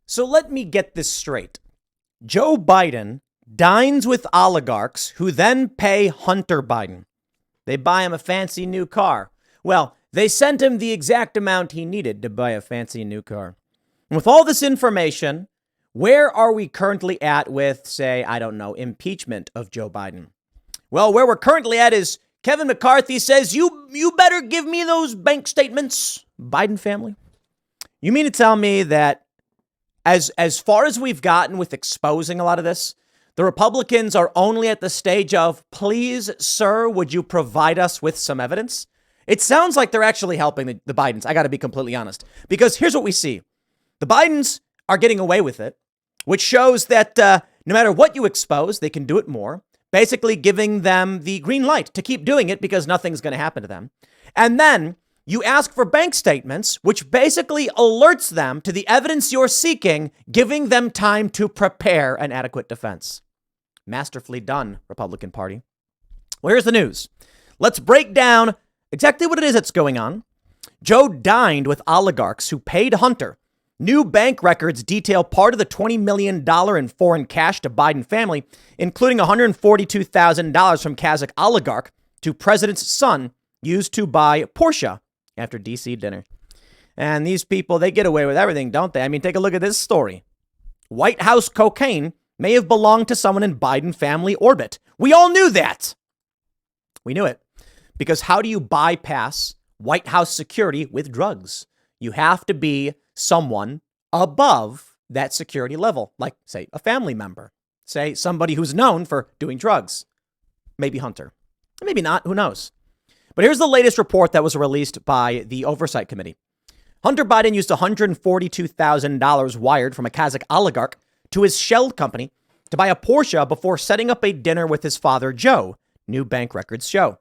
So let me get this straight. Joe Biden dines with oligarchs who then pay Hunter Biden. They buy him a fancy new car. Well, they sent him the exact amount he needed to buy a fancy new car. And with all this information, where are we currently at with, say, I don't know, impeachment of Joe Biden? Well, where we're currently at is Kevin McCarthy says, you better give me those bank statements, Biden family. You mean to tell me that as far as we've gotten with exposing a lot of this, the Republicans are only at the stage of, please, sir, would you provide us with some evidence? It sounds like they're actually helping the Bidens. I got to be completely honest, because here's what we see. The Bidens are getting away with it, which shows that no matter what you expose, they can do it more, basically giving them the green light to keep doing it because nothing's going to happen to them. And then you ask for bank statements, which basically alerts them to the evidence you're seeking, giving them time to prepare an adequate defense. Masterfully done, Republican Party. Well, here's the news. Let's break down exactly what it is that's going on. Joe dined with oligarchs who paid Hunter. New bank records detail part of the $20 million in foreign cash to Biden family, including $142,000 from Kazakh oligarch to president's son used to buy Porsche after D.C. dinner. And these people, they get away with everything, don't they? I mean, take a look at this story. White House cocaine may have belonged to someone in Biden family orbit. We all knew that. We knew it. Because how do you bypass White House security with drugs? You have to be someone above that security level, like, say, a family member, say, somebody who's known for doing drugs. Maybe Hunter. Maybe not. Who knows? But here's the latest report that was released by the Oversight Committee. Hunter Biden used $142,000 wired from a Kazakh oligarch to his shell company to buy a Porsche before setting up a dinner with his father, Joe, new bank records show.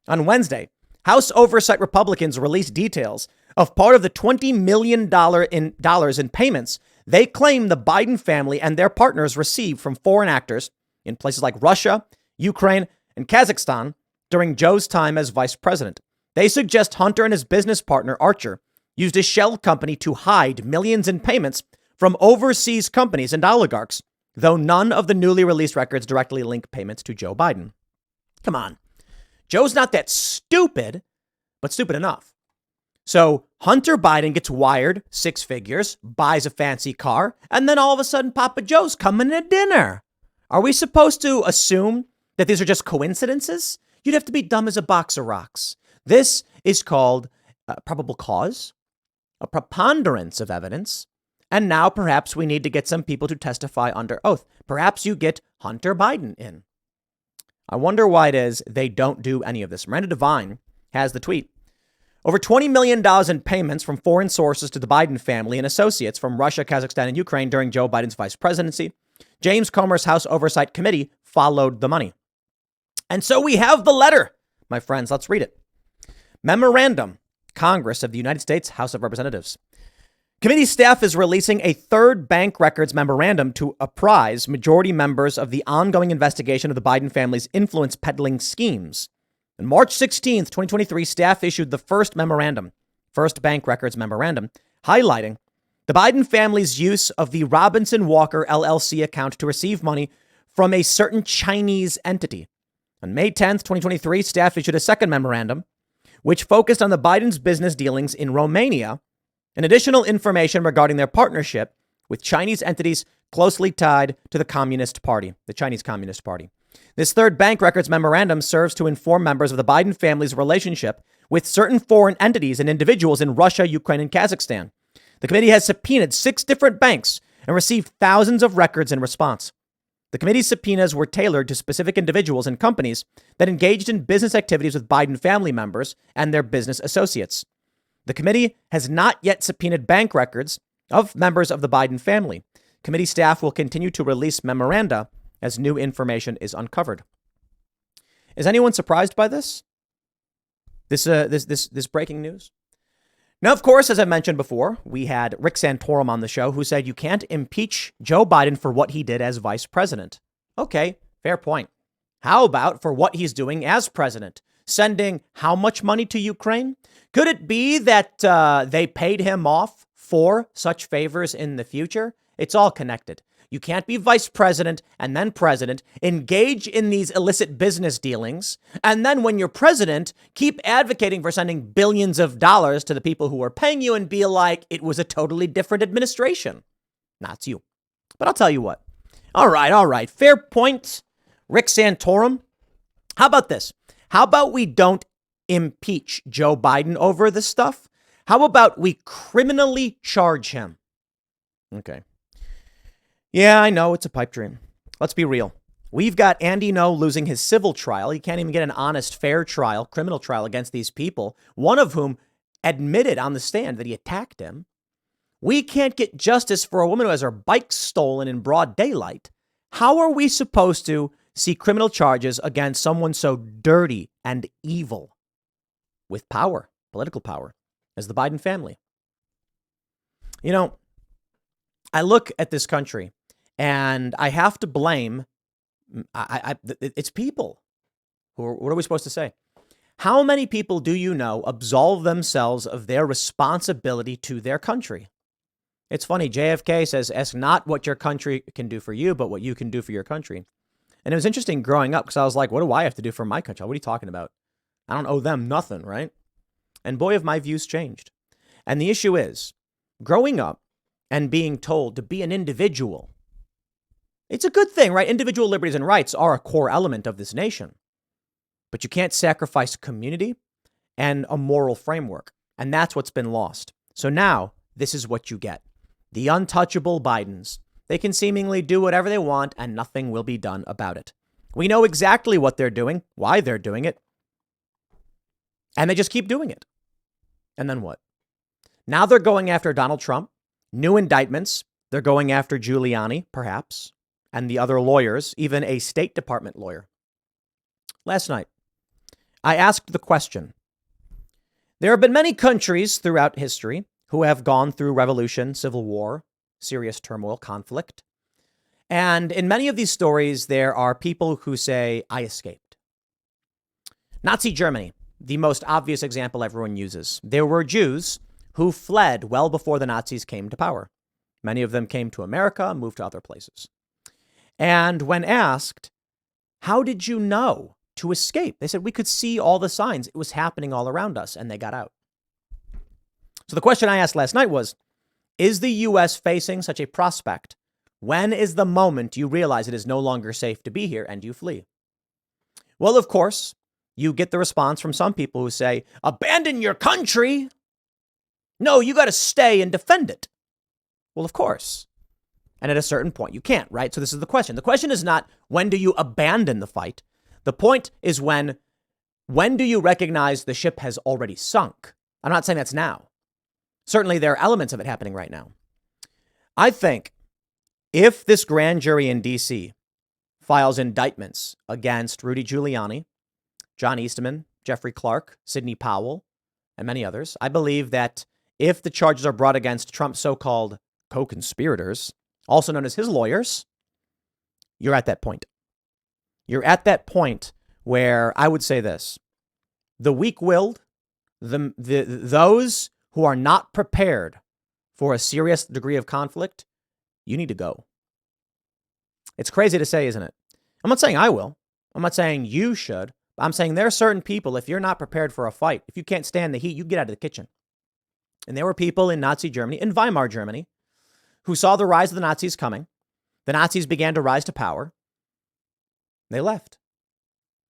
On Wednesday, House Oversight Republicans released details of part of the $20 million in payments they claim the Biden family and their partners received from foreign actors in places like Russia, Ukraine, and Kazakhstan during Joe's time as vice president. They suggest Hunter and his business partner, Archer, used a shell company to hide millions in payments from overseas companies and oligarchs, though none of the newly released records directly link payments to Joe Biden. Come on. Joe's not that stupid, but stupid enough. So Hunter Biden gets wired 6 figures, buys a fancy car, and then all of a sudden Papa Joe's coming to dinner. Are we supposed to assume that these are just coincidences? You'd have to be dumb as a box of rocks. This is called probable cause, a preponderance of evidence, and now perhaps we need to get some people to testify under oath. Perhaps you get Hunter Biden in. I wonder why it is they don't do any of this. Miranda Devine has the tweet. Over $20 million in payments from foreign sources to the Biden family and associates from Russia, Kazakhstan, and Ukraine during Joe Biden's vice presidency. James Comer's House Oversight Committee followed the money. And so we have the letter, my friends. Let's read it. Memorandum, Congress of the United States, House of Representatives. Committee staff is releasing a third bank records memorandum to apprise majority members of the ongoing investigation of the Biden family's influence peddling schemes. On March 16th, 2023, staff issued the first bank records memorandum, highlighting the Biden family's use of the Robinson Walker LLC account to receive money from a certain Chinese entity. On May 10th, 2023, staff issued a second memorandum, which focused on the Biden's business dealings in Romania and additional information regarding their partnership with Chinese entities closely tied to the Communist Party, the Chinese Communist Party. This third bank records memorandum serves to inform members of the Biden family's relationship with certain foreign entities and individuals in Russia, Ukraine, and Kazakhstan. The committee has subpoenaed 6 different banks and received thousands of records in response. The committee's subpoenas were tailored to specific individuals and companies that engaged in business activities with Biden family members and their business associates. The committee has not yet subpoenaed bank records of members of the Biden family. Committee staff will continue to release memoranda as new information is uncovered. Is anyone surprised by this? This breaking news? Now, of course, as I mentioned before, we had Rick Santorum on the show who said you can't impeach Joe Biden for what he did as vice president. Okay, fair point. How about for what he's doing as president? Sending how much money to Ukraine? Could it be that they paid him off for such favors in the future, it's all connected. You can't be vice president and then president, engage in these illicit business dealings, and then when you're president, keep advocating for sending billions of dollars to the people who are paying you and be like, it was a totally different administration. Not you. But I'll tell you what. All right. Fair point, Rick Santorum. How about this? How about we don't impeach Joe Biden over this stuff? How about we criminally charge him? Okay. Yeah, I know it's a pipe dream. Let's be real. We've got Andy Ngo losing his civil trial. He can't even get an honest, fair trial, criminal trial against these people, one of whom admitted on the stand that he attacked him. We can't get justice for a woman who has her bike stolen in broad daylight. How are we supposed to see criminal charges against someone so dirty and evil with power, political power, as the Biden family? You know, I look at this country and I have to blame, it's people. What are we supposed to say? How many people do you know absolve themselves of their responsibility to their country? It's funny. JFK says, ask not what your country can do for you, but what you can do for your country. And it was interesting growing up because I was like, what do I have to do for my country? What are you talking about? I don't owe them nothing, right? And boy, have my views changed. And the issue is, growing up and being told to be an individual, it's a good thing, right? Individual liberties and rights are a core element of this nation. But you can't sacrifice community and a moral framework. And that's what's been lost. So now this is what you get. The untouchable Bidens. They can seemingly do whatever they want and nothing will be done about it. We know exactly what they're doing, why they're doing it. And they just keep doing it. And then what? Now they're going after Donald Trump. New indictments. They're going after Giuliani, perhaps, and the other lawyers, even a State Department lawyer. Last night, I asked the question. There have been many countries throughout history who have gone through revolution, civil war, serious turmoil, conflict. And in many of these stories, there are people who say, I escaped. Nazi Germany, the most obvious example everyone uses. There were Jews who fled well before the Nazis came to power. Many of them came to America, moved to other places. And when asked, how did you know to escape? They said, we could see all the signs. It was happening all around us, and they got out. So the question I asked last night was, is the U.S. facing such a prospect? When is the moment you realize it is no longer safe to be here and you flee? Well, of course, you get the response from some people who say, abandon your country. No, you got to stay and defend it. Well, of course. And at a certain point, you can't, right? So this is the question. The question is not, when do you abandon the fight? The point is when do you recognize the ship has already sunk? I'm not saying that's now. Certainly, there are elements of it happening right now. I think if this grand jury in D.C. files indictments against Rudy Giuliani, John Eastman, Jeffrey Clark, Sidney Powell, and many others, I believe that if the charges are brought against Trump's so-called co-conspirators, also known as his lawyers, you're at that point. You're at that point where I would say this: the weak-willed, those who are not prepared for a serious degree of conflict, you need to go. It's crazy to say, isn't it? I'm not saying I will. I'm not saying you should. I'm saying there are certain people, if you're not prepared for a fight, if you can't stand the heat, you get out of the kitchen. And there were people in Nazi Germany, in Weimar Germany, who saw the rise of the Nazis coming. The Nazis began to rise to power. They left.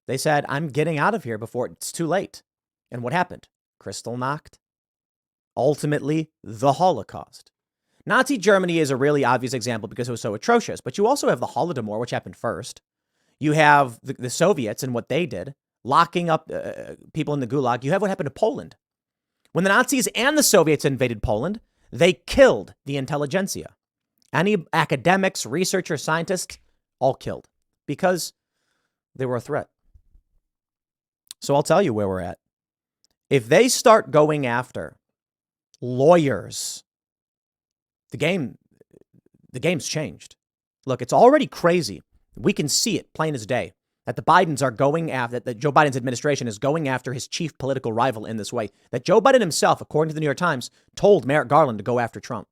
They said, I'm getting out of here before it's too late. And what happened? Kristallnacht. Ultimately, the Holocaust. Nazi Germany is a really obvious example because it was so atrocious. But you also have the Holodomor, which happened first. You have the Soviets and what they did, locking up people in the Gulag. You have what happened to Poland. When the Nazis and the Soviets invaded Poland, they killed the intelligentsia. Any academics, researchers, scientists, all killed because they were a threat. So I'll tell you where we're at. If they start going after lawyers, the game's changed. Look, it's already crazy. We can see it plain as day. that the Bidens are going after, that Joe Biden's administration is going after his chief political rival in this way, that Joe Biden himself, according to the New York Times, told Merrick Garland to go after Trump.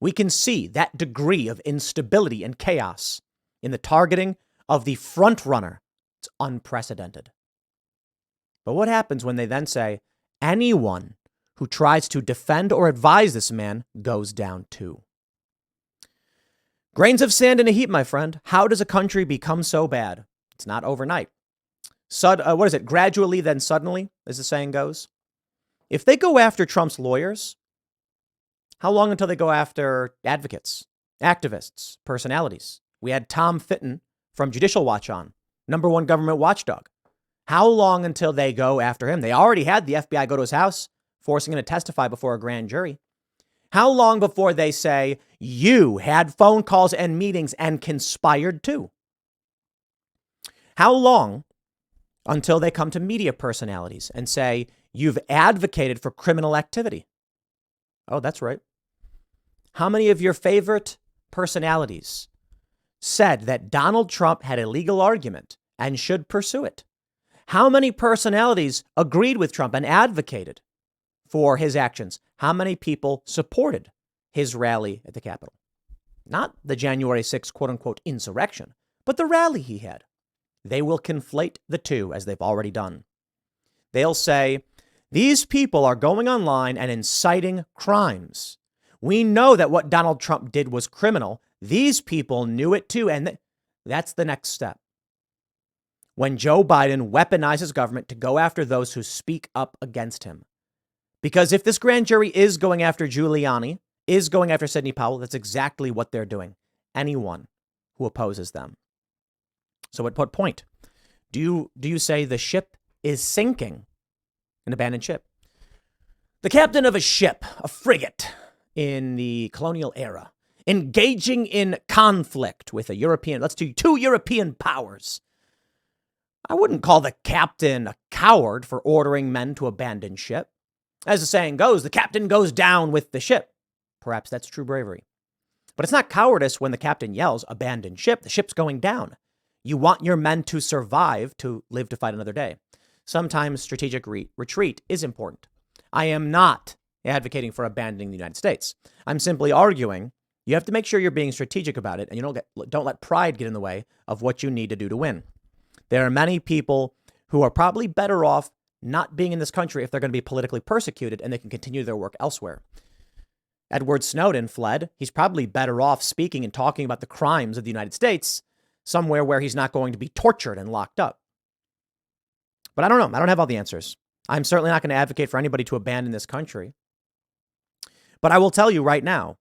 We can see that degree of instability and chaos in the targeting of the front runner. It's unprecedented. But what happens when they then say anyone who tries to defend or advise this man goes down too? Grains of sand in a heap, my friend. How does a country become so bad? It's not overnight. What is it? Gradually, then suddenly, as the saying goes. If they go after Trump's lawyers, how long until they go after advocates, activists, personalities? We had Tom Fitton from Judicial Watch on, #1 government watchdog. How long until they go after him? They already had the FBI go to his house, forcing him to testify before a grand jury. How long before they say, you had phone calls and meetings and conspired too? How long until they come to media personalities and say, you've advocated for criminal activity? Oh, that's right. How many of your favorite personalities said that Donald Trump had a legal argument and should pursue it? How many personalities agreed with Trump and advocated for his actions? How many people supported his rally at the Capitol? Not the January 6th, quote unquote, insurrection, but the rally he had. They will conflate the two, as they've already done. They'll say, these people are going online and inciting crimes. We know that what Donald Trump did was criminal. These people knew it too. And that's the next step. When Joe Biden weaponizes government to go after those who speak up against him. Because if this grand jury is going after Giuliani, is going after Sidney Powell, that's exactly what they're doing. Anyone who opposes them. So at what point do you say the ship is sinking? An abandoned ship. The captain of a ship, a frigate in the colonial era, engaging in conflict with two European powers. I wouldn't call the captain a coward for ordering men to abandon ship. As the saying goes, the captain goes down with the ship. Perhaps that's true bravery. But it's not cowardice when the captain yells, abandon ship. The ship's going down. You want your men to survive, to live to fight another day. Sometimes strategic retreat is important. I am not advocating for abandoning the United States. I'm simply arguing you have to make sure you're being strategic about it, and you don't let pride get in the way of what you need to do to win. There are many people who are probably better off not being in this country if they're going to be politically persecuted and they can continue their work elsewhere. Edward Snowden fled. He's probably better off speaking and talking about the crimes of the United States somewhere where he's not going to be tortured and locked up. But I don't know. I don't have all the answers. I'm certainly not going to advocate for anybody to abandon this country. But I will tell you right now,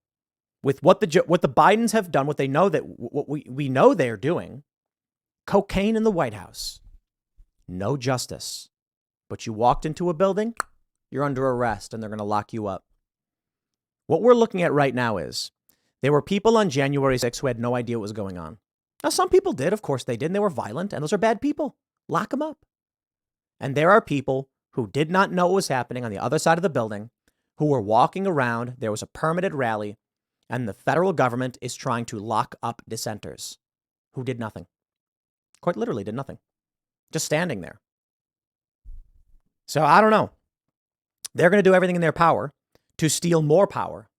with what the Bidens have done, what they know that what we know they're doing, cocaine in the White House, no justice. But you walked into a building, you're under arrest, and they're going to lock you up. What we're looking at right now is there were people on January 6th who had no idea what was going on. Now, some people did. Of course they did. And they were violent, and those are bad people. Lock them up. And there are people who did not know what was happening on the other side of the building, who were walking around. There was a permitted rally, and the federal government is trying to lock up dissenters who did nothing. Quite literally did nothing. Just standing there. So I don't know. They're going to do everything in their power to steal more power.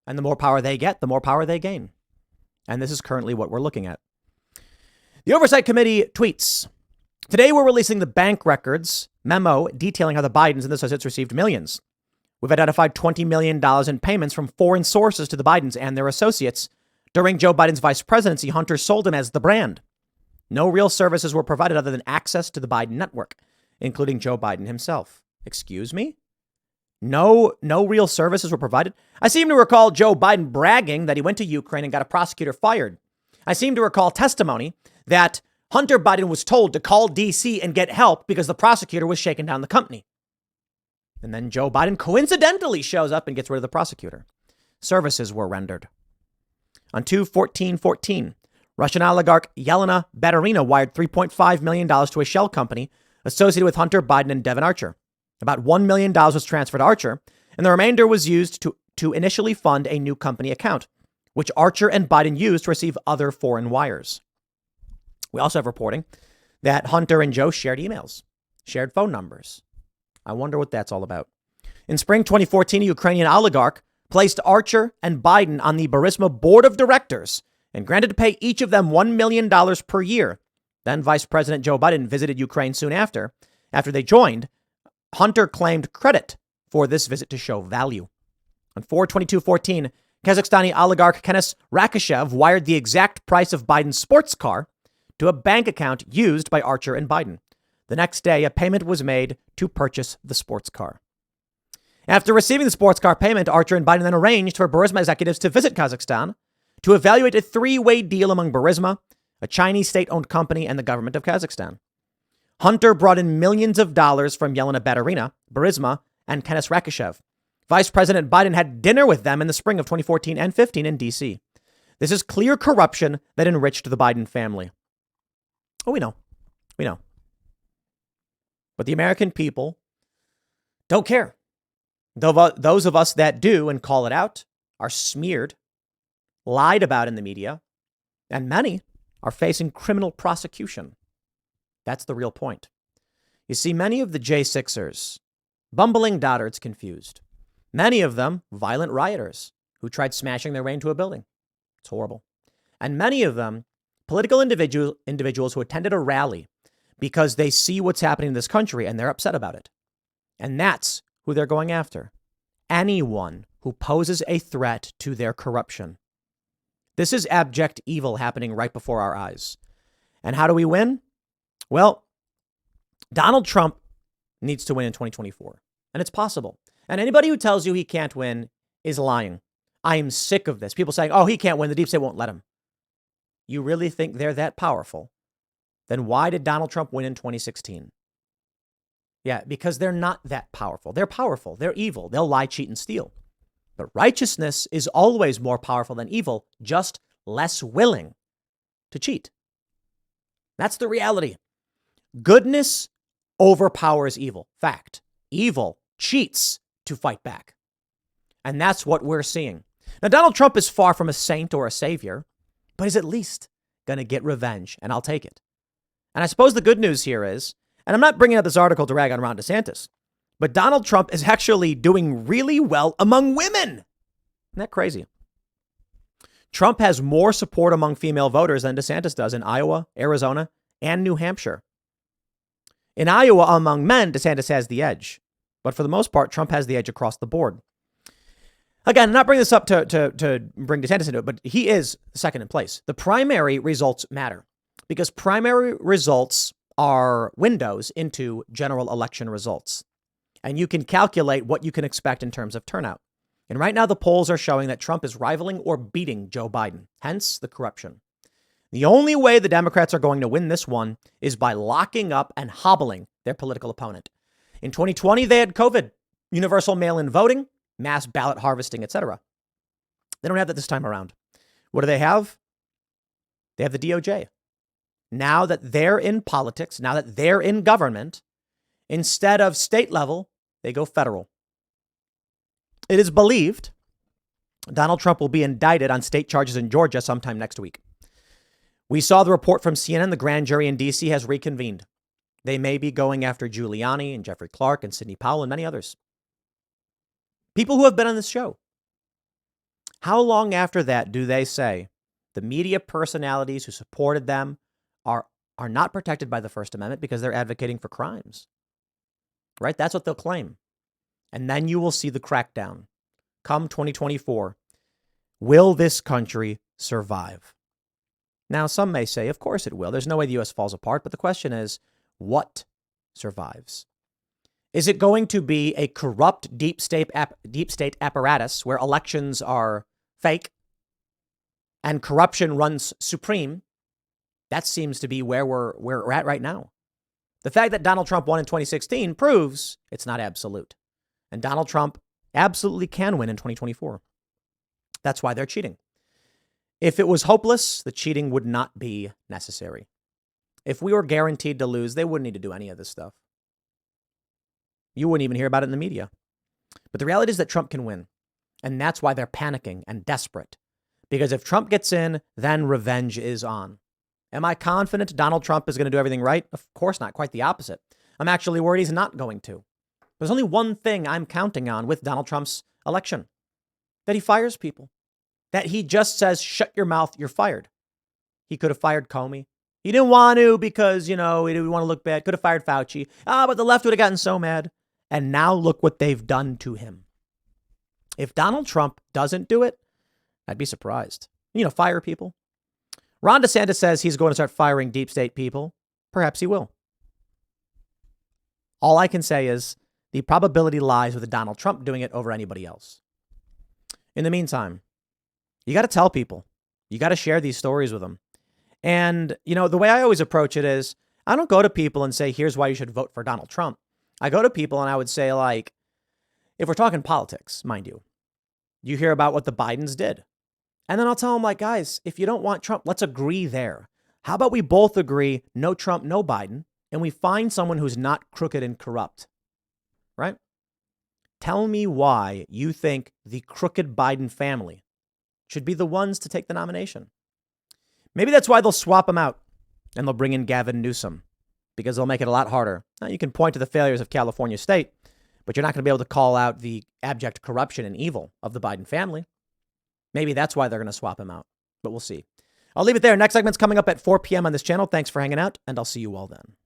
And the more power they get, the more power they gain. And this is currently what we're looking at. The Oversight Committee tweets, today we're releasing the bank records memo detailing how the Bidens and the associates received millions. We've identified $20 million in payments from foreign sources to the Bidens and their associates. During Joe Biden's vice presidency, Hunter sold him as the brand. No real services were provided other than access to the Biden network, including Joe Biden himself. Excuse me? No real services were provided? I seem to recall Joe Biden bragging that he went to Ukraine and got a prosecutor fired. I seem to recall testimony that Hunter Biden was told to call D.C. and get help because the prosecutor was shaking down the company. And then Joe Biden coincidentally shows up and gets rid of the prosecutor. Services were rendered. On 2/14/14, Russian oligarch Yelena Baturina wired $3.5 million to a shell company associated with Hunter Biden and Devon Archer. About $1 million was transferred to Archer, and the remainder was used to initially fund a new company account, which Archer and Biden used to receive other foreign wires. We also have reporting that Hunter and Joe shared emails, shared phone numbers. I wonder what that's all about. In spring 2014, a Ukrainian oligarch placed Archer and Biden on the Burisma board of directors and granted to pay each of them $1 million per year. Then Vice President Joe Biden visited Ukraine soon after. After they joined, Hunter claimed credit for this visit to show value. On 4/22/14, Kazakhstani oligarch Kenes Rakishev wired the exact price of Biden's sports car to a bank account used by Archer and Biden. The next day, a payment was made to purchase the sports car. After receiving the sports car payment, Archer and Biden then arranged for Burisma executives to visit Kazakhstan to evaluate a three-way deal among Burisma, a Chinese state-owned company, and the government of Kazakhstan. Hunter brought in millions of dollars from Yelena Baturina, Burisma, and Kenes Rakishev. Vice President Biden had dinner with them in the spring of 2014 and 15 in D.C. This is clear corruption that enriched the Biden family. Oh, we know. We know. But the American people don't care. Those of us that do and call it out are smeared, lied about in the media, and many are facing criminal prosecution. That's the real point. You see, many of the J6ers, bumbling dotards confused. Many of them violent rioters who tried smashing their way into a building. It's horrible. And many of them political individuals who attended a rally because they see what's happening in this country and they're upset about it. And that's who they're going after. Anyone who poses a threat to their corruption. This is abject evil happening right before our eyes. And how do we win? Well, Donald Trump needs to win in 2024. And it's possible. And anybody who tells you he can't win is lying. I am sick of this. People saying, oh, he can't win. The deep state won't let him. You really think they're that powerful? Then why did Donald Trump win in 2016? Yeah, because they're not that powerful. They're powerful. They're evil. They'll lie, cheat, and steal. But righteousness is always more powerful than evil, just less willing to cheat. That's the reality. Goodness overpowers evil. Fact. Evil cheats to fight back. And that's what we're seeing. Now, Donald Trump is far from a saint or a savior, but he's at least going to get revenge, and I'll take it. And I suppose the good news here is, and I'm not bringing up this article to rag on Ron DeSantis, but Donald Trump is actually doing really well among women. Isn't that crazy? Trump has more support among female voters than DeSantis does in Iowa, Arizona, and New Hampshire. In Iowa, among men, DeSantis has the edge. But for the most part, Trump has the edge across the board. Again, I'm not bringing this up to bring DeSantis into it, but he is second in place. The primary results matter because primary results are windows into general election results. And you can calculate what you can expect in terms of turnout. And right now, the polls are showing that Trump is rivaling or beating Joe Biden, hence the corruption. The only way the Democrats are going to win this one is by locking up and hobbling their political opponent. In 2020, they had COVID, universal mail-in voting, mass ballot harvesting, etc. They don't have that this time around. What do they have? They have the DOJ. Now that they're in politics, now that they're in government, instead of state level, they go federal. It is believed Donald Trump will be indicted on state charges in Georgia sometime next week. We saw the report from CNN. The grand jury in D.C. has reconvened. They may be going after Giuliani and Jeffrey Clark and Sidney Powell and many others. People who have been on this show. How long after that do they say the media personalities who supported them are not protected by the First Amendment because they're advocating for crimes? Right? That's what they'll claim. And then you will see the crackdown. Come 2024, will this country survive? Now, some may say, of course it will. There's no way the U.S. falls apart. But the question is, what survives? Is it going to be a corrupt deep state apparatus where elections are fake and corruption runs supreme? That seems to be where we're at right now. The fact that Donald Trump won in 2016 proves it's not absolute. And Donald Trump absolutely can win in 2024. That's why they're cheating. If it was hopeless, the cheating would not be necessary. If we were guaranteed to lose, they wouldn't need to do any of this stuff. You wouldn't even hear about it in the media. But the reality is that Trump can win. And that's why they're panicking and desperate. Because if Trump gets in, then revenge is on. Am I confident Donald Trump is going to do everything right? Of course not. Quite the opposite. I'm actually worried he's not going to. There's only one thing I'm counting on with Donald Trump's election, that he fires people, that he just says, shut your mouth, you're fired. He could have fired Comey. He didn't want to because, he didn't want to look bad. Could have fired Fauci. But the left would have gotten so mad. And now look what they've done to him. If Donald Trump doesn't do it, I'd be surprised. Fire people. Ron DeSantis says he's going to start firing deep state people. Perhaps he will. All I can say is the probability lies with Donald Trump doing it over anybody else. In the meantime, you got to tell people. You got to share these stories with them. And, the way I always approach it is I don't go to people and say, here's why you should vote for Donald Trump. I go to people and I would say, if we're talking politics, mind you, you hear about what the Bidens did. And then I'll tell them, guys, if you don't want Trump, let's agree there. How about we both agree, no Trump, no Biden, and we find someone who's not crooked and corrupt, right? Tell me why you think the crooked Biden family should be the ones to take the nomination. Maybe that's why they'll swap them out and they'll bring in Gavin Newsom, because they'll make it a lot harder. Now, you can point to the failures of California state, but you're not going to be able to call out the abject corruption and evil of the Biden family. Maybe that's why they're going to swap him out, but we'll see. I'll leave it there. Next segment's coming up at 4 p.m. on this channel. Thanks for hanging out, and I'll see you all then.